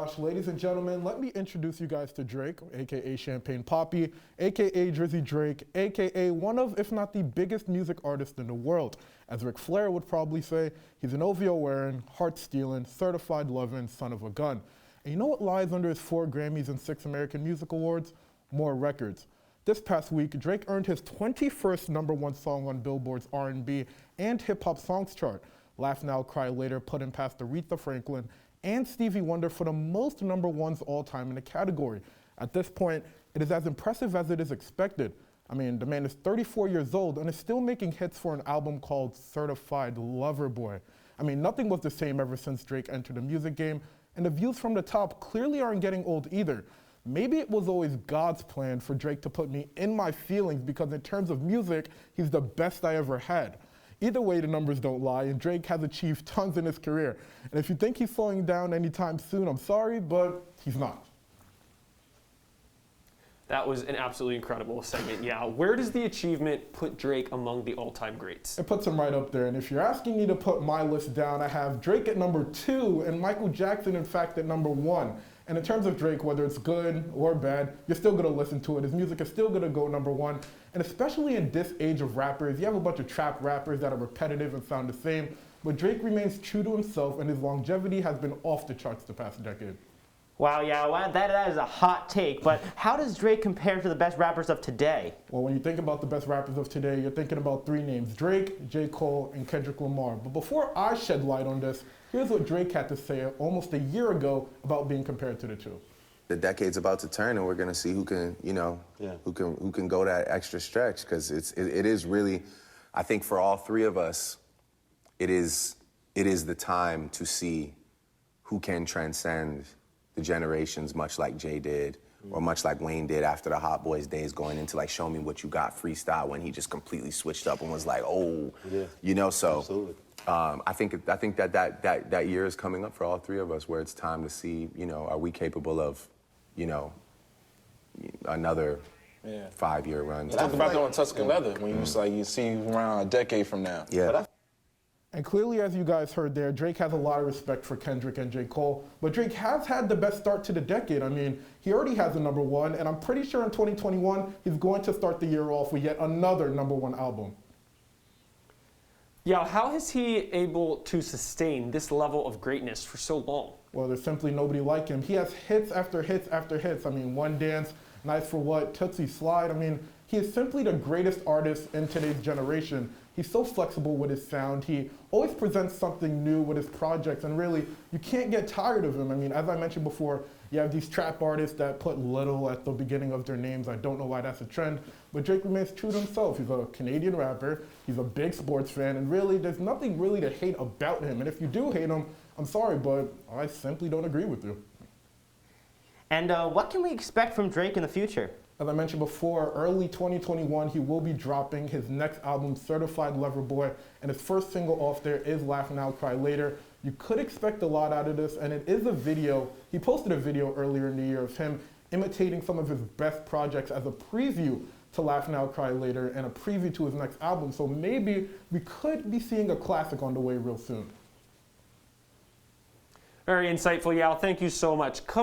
Josh. Ladies and gentlemen, let me introduce you guys to Drake, aka Champagne Papi, aka Drizzy Drake, aka one of, if not the biggest music artist in the world. As Ric Flair would probably say, he's an OVO wearing, heart stealing, certified loving son of a gun. And you know what lies under his 4 Grammys and 6 American Music Awards? More records. This past week, Drake earned his 21st #1 song on Billboard's R&B and hip hop songs chart. Laugh Now, Cry Later put him past Aretha Franklin and Stevie Wonder for the most #1s all time in the category. At this point, it is as impressive as it is expected. I mean, the man is 34 years old and is still making hits for an album called Certified Lover Boy. I mean, nothing was the same ever since Drake entered the music game, and the views from the top clearly aren't getting old either. Maybe it was always God's plan for Drake to put me in my feelings because in terms of music, he's the best I ever had. Either way, the numbers don't lie, and Drake has achieved tons in his career. And if you think he's slowing down anytime soon, I'm sorry, but he's not. That was an absolutely incredible segment, yeah. Where does the achievement put Drake among the all-time greats? It puts him right up there, and if you're asking me to put my list down, I have Drake at #2 and Michael Jackson, in fact, at #1. And in terms of Drake, whether it's good or bad, you're still gonna listen to it. His music is still gonna go #1. And especially in this age of rappers, you have a bunch of trap rappers that are repetitive and sound the same, but Drake remains true to himself, and his longevity has been off the charts the past decade. Wow, yeah, that is a hot take, but how does Drake compare to the best rappers of today? Well, when you think about the best rappers of today, you're thinking about 3 names: Drake, J. Cole, and Kendrick Lamar. But before I shed light on this, here's what Drake had to say almost a year ago about being compared to the two. The decade's about to turn, and we're gonna see who can, who can go that extra stretch. Because it is really, I think for all 3 of us, it is the time to see who can transcend the generations, much like Jay did, or much like Wayne did after the Hot Boys days, going into like Show Me What You Got freestyle when he just completely switched up and was like, oh, so. Absolutely. I think that year is coming up for all 3 of us, where it's time to see, are we capable of, another 5-year run. Talk about going tusk and leather when you see around a decade from now. Yeah. And clearly, as you guys heard there, Drake has a lot of respect for Kendrick and J. Cole, but Drake has had the best start to the decade. I mean, he already has a #1, and I'm pretty sure in 2021, he's going to start the year off with yet another #1 album. Yeah, how is he able to sustain this level of greatness for so long? Well, there's simply nobody like him. He has hits after hits after hits. I mean, One Dance, Nice for What, Tootsie Slide. I mean, he is simply the greatest artist in today's generation. He's so flexible with his sound. He always presents something new with his projects, and really, you can't get tired of him. I mean, as I mentioned before, you have these trap artists that put little at the beginning of their names. I don't know why that's a trend, but Drake remains true to himself. He's a Canadian rapper, he's a big sports fan, and really, there's nothing really to hate about him. And if you do hate him, I'm sorry, but I simply don't agree with you. And what can we expect from Drake in the future? As I mentioned before, early 2021, he will be dropping his next album, Certified Lover Boy, and his first single off there is Laugh Now, Cry Later. You could expect a lot out of this, and it is a video. He posted a video earlier in the year of him imitating some of his best projects as a preview to Laugh Now, Cry Later, and a preview to his next album. So maybe we could be seeing a classic on the way real soon. Very insightful, Yaw. Thank you so much.